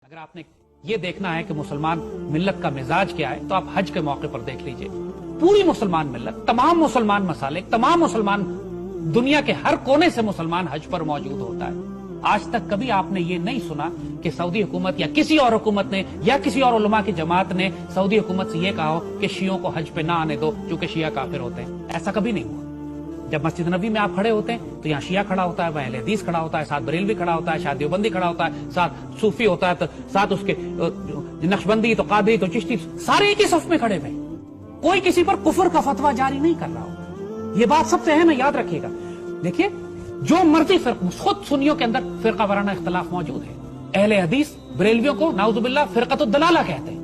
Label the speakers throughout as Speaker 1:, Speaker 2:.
Speaker 1: اگر آپ نے یہ دیکھنا ہے کہ مسلمان ملت کا مزاج کیا ہے تو آپ حج کے موقع پر دیکھ لیجئے. پوری مسلمان ملت، تمام مسلمان مسالک، تمام مسلمان، دنیا کے ہر کونے سے مسلمان حج پر موجود ہوتا ہے. آج تک کبھی آپ نے یہ نہیں سنا کہ سعودی حکومت یا کسی اور حکومت نے یا کسی اور علماء کی جماعت نے سعودی حکومت سے یہ کہا ہو کہ شیعوں کو حج پہ نہ آنے دو چونکہ شیعہ کافر ہوتے ہیں. ایسا کبھی نہیں ہوا. جب مسجد نبی میں آپ کھڑے ہوتے ہیں تو یہاں شیعہ کھڑا ہوتا ہے، وہاں اہل حدیث کھڑا ہوتا ہے، ساتھ بریلوی کھڑا ہوتا ہے، شاید دیوبندی کھڑا ہوتا ہے، ساتھ صوفی ہوتا ہے، ساتھ اس کے نقشبندی تو قادری تو چشتی، سارے ایک ہی صف میں کھڑے ہوئے. کوئی کسی پر کفر کا فتویٰ جاری نہیں کر رہا ہوتا. یہ بات سب سے اہم ہے، یاد رکھیے گا. دیکھیے جو مرضی خود سنیوں کے اندر فرقہ وارانہ اختلاف موجود ہے. اہل حدیث بریلویوں کو نعوذ باللہ فرقۃ الدلالہ کہتے ہیں.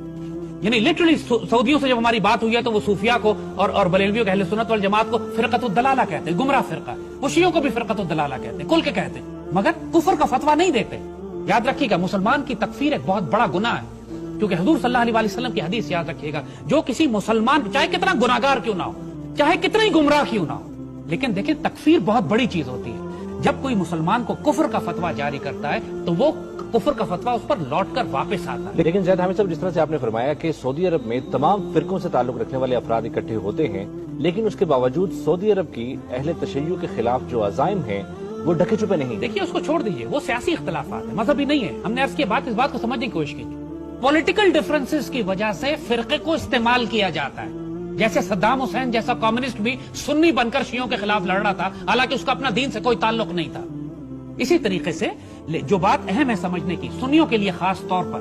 Speaker 1: یعنی لٹرلی سعودیوں سے جب ہماری بات ہوئی ہے تو وہ صوفیہ کو اور بریلویوں کے اہل سنت والجماعت کو فرقۃ الدلالہ کہتے ہیں، گمراہ فرقہ. وہ شیعوں کو بھی فرقۃ الدلالہ کہتے ہیں، کل کے کہتے ہیں، مگر کفر کا فتویٰ نہیں دیتے. یاد رکھیے گا مسلمان کی تکفیر ایک بہت بڑا گناہ ہے، کیونکہ حضور صلی اللہ علیہ وسلم کی حدیث یاد رکھیے گا، جو کسی مسلمان چاہے کتنا گناہگار کیوں نہ ہو، چاہے کتنا ہی گمراہ کیوں نہ ہو، لیکن دیکھیں تکفیر بہت بڑی چیز ہوتی ہے. جب کوئی مسلمان کو کفر کا فتویٰ جاری کرتا ہے تو وہ کفر کا فتویٰ اس پر لوٹ کر واپس آتا ہے.
Speaker 2: لیکن زید حامد صاحب، جس طرح سے آپ نے فرمایا کہ سعودی عرب میں تمام فرقوں سے تعلق رکھنے والے افراد اکٹھے ہوتے ہیں، لیکن اس کے باوجود سعودی عرب کی اہل تشیع کے خلاف جو عزائم ہیں وہ ڈھکے چھپے نہیں.
Speaker 1: دیکھیے اس کو چھوڑ دیجئے، وہ سیاسی اختلافات ہیں، مذہبی نہیں ہے. ہم نے عرض کی اس بات کو سمجھنے کی کوشش کی. پولیٹیکل ڈفرنسز کی وجہ سے فرقے کو استعمال کیا جاتا ہے. جیسے صدام حسین جیسا کمیونسٹ بھی سنی بن کر شیعوں کے خلاف لڑ رہا تھا، حالانکہ اس کا اپنا دین سے کوئی تعلق نہیں تھا. اسی طریقے سے جو بات اہم ہے سمجھنے کی سنیوں کے لیے خاص طور پر،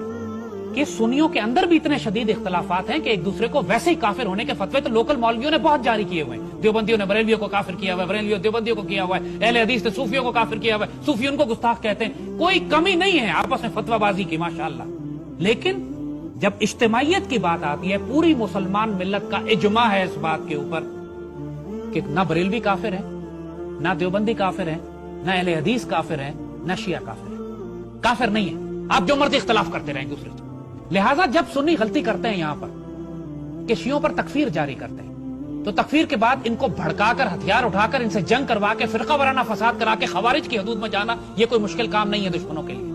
Speaker 1: کہ سنیوں کے اندر بھی اتنے شدید اختلافات ہیں کہ ایک دوسرے کو ویسے ہی کافر ہونے کے فتوے تو لوکل مولویوں نے بہت جاری کیے ہوئے ہیں. دیوبندیوں نے بریلویوں کو کافر کیا ہوا ہے، بریلویوں دیوبندیوں کو کیا ہوا ہے، اہل حدیث نے صوفیوں کو کافر کیا ہوا ہے، صوفی ان کو گستاخ کہتے ہیں. کوئی کمی نہیں ہے آپس میں فتویٰ بازی کی ماشاءاللہ. لیکن جب اجتماعیت کی بات آتی ہے، پوری مسلمان ملت کا اجماع ہے اس بات کے اوپر کہ نہ بریلوی کافر ہے، نہ دیوبندی کافر ہے، نہ اہل حدیث کافر ہے، نہ شیعہ کافر ہے. کافر نہیں ہے، آپ جو مرضی اختلاف کرتے رہیں دوسرے سے. لہٰذا جب سنی غلطی کرتے ہیں یہاں پر کہ شیعوں پر تکفیر جاری کرتے ہیں، تو تکفیر کے بعد ان کو بھڑکا کر ہتھیار اٹھا کر ان سے جنگ کروا کے فرقہ وارانہ فساد کرا کے خوارج کی حدود میں جانا یہ کوئی مشکل کام نہیں ہے دشمنوں کے لیے.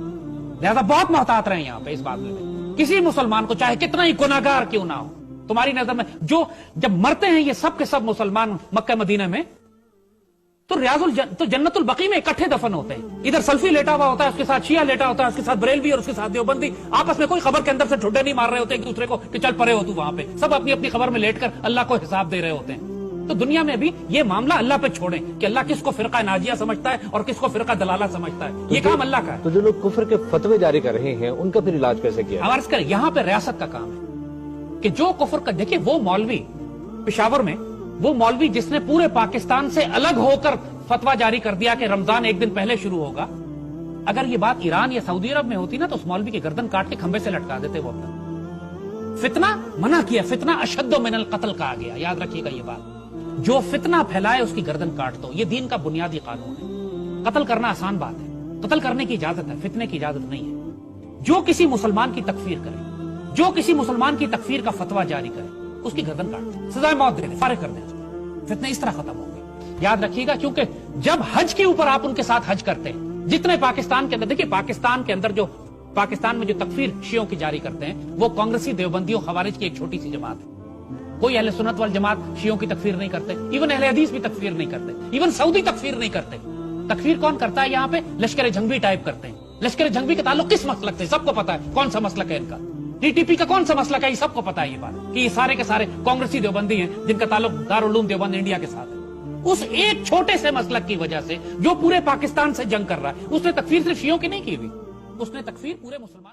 Speaker 1: لہٰذا بہت محتاط رہیں یہاں پہ اس بات میں. کسی مسلمان کو چاہے کتنا ہی گناہگار کیوں نہ ہو، تمہاری نظر میں جو جب مرتے ہیں یہ سب کے سب مسلمان مکہ مدینہ میں، تو جنت البقیع میں اکٹھے دفن ہوتے ہیں. ادھر سلفی لیٹا ہوا ہوتا ہے، اس کے ساتھ شیعہ لیٹا ہوتا ہے، اس کے ساتھ بریلوی اور اس کے ساتھ دیوبندی. آپس میں کوئی خبر کے اندر سے ٹھڈے نہیں مار رہے ہوتے ایک دوسرے کو کہ چل پڑے ہو تو وہاں پہ. سب اپنی اپنی خبر میں لیٹ کر اللہ کو حساب دے رہے ہوتے ہیں. تو دنیا میں بھی یہ معاملہ اللہ پہ چھوڑیں کہ اللہ کس کو فرقہ ناجیہ سمجھتا ہے اور کس کو فرقہ دلالہ سمجھتا ہے. یہ کام اللہ کا ہے.
Speaker 2: تو جو لوگ کفر کے فتوے جاری کر رہے ہیں ان کا پھر علاج کیسے کیا؟
Speaker 1: عرض کریں یہاں پہ ریاست کا کام ہے کہ جو کفر کا، دیکھیں وہ مولوی پشاور میں، وہ مولوی جس نے پورے پاکستان سے الگ ہو کر فتویٰ جاری کر دیا کہ رمضان ایک دن پہلے شروع ہوگا، اگر یہ بات ایران یا سعودی عرب میں ہوتی نا تو اس مولوی کی گردن کاٹ کے کھمبے سے لٹکا دیتے. وہ اپنا فتنہ منع کیا، فتنہ اشد من القتل کہا گیا. یاد رکھیے گا یہ بات، جو فتنہ پھیلائے اس کی گردن کاٹ دو. یہ دین کا بنیادی قانون ہے. قتل کرنا آسان بات ہے، قتل کرنے کی اجازت ہے، فتنے کی اجازت نہیں ہے. جو کسی مسلمان کی تکفیر کرے، جو کسی مسلمان کی تکفیر کا فتویٰ جاری کرے، اس کی گردن کاٹ دیں، سزائے موت دے دیں، فارغ کر دیں. فتنے اس طرح ختم ہوں گے. یاد رکھیے گا کیونکہ جب حج کے اوپر آپ ان کے ساتھ حج کرتے ہیں، جتنے پاکستان کے اندر، دیکھیں پاکستان کے اندر جو پاکستان میں جو تکفیر شیعوں کی جاری کرتے ہیں وہ کانگریسی دیوبندیوں خوارج کی ایک چھوٹی سی جماعت ہے. کوئی اہل سنت والجماعت شیعوں کی تکفیر نہیں کرتے، ایون اہل حدیث بھی تکفیر نہیں کرتے، ایون سعودی تکفیر نہیں کرتے. تکفیر کون کرتا ہے یہاں پہ؟ لشکر جھنگوی ٹائپ کرتے ہیں. لشکر جھنگوی کا تعلق کس مسلک سے؟ سب کو پتا ہے کون سا مسلک ہے ان کا. ٹی ٹی پی کا کون سا مسلک ہے؟ یہ سب کو پتا ہے یہ بات کہ یہ سارے کے سارے کانگریسی دیوبندی ہیں جن کا تعلق دارالعلوم دیوبند انڈیا کے ساتھ ہے. اس ایک چھوٹے سے مسلک کی وجہ سے جو پورے پاکستان سے جنگ کر رہا ہے، اس نے تکفیر صرف شیعوں کی نہیں کی ہوئی، اس نے تکفیر پورے مسلمان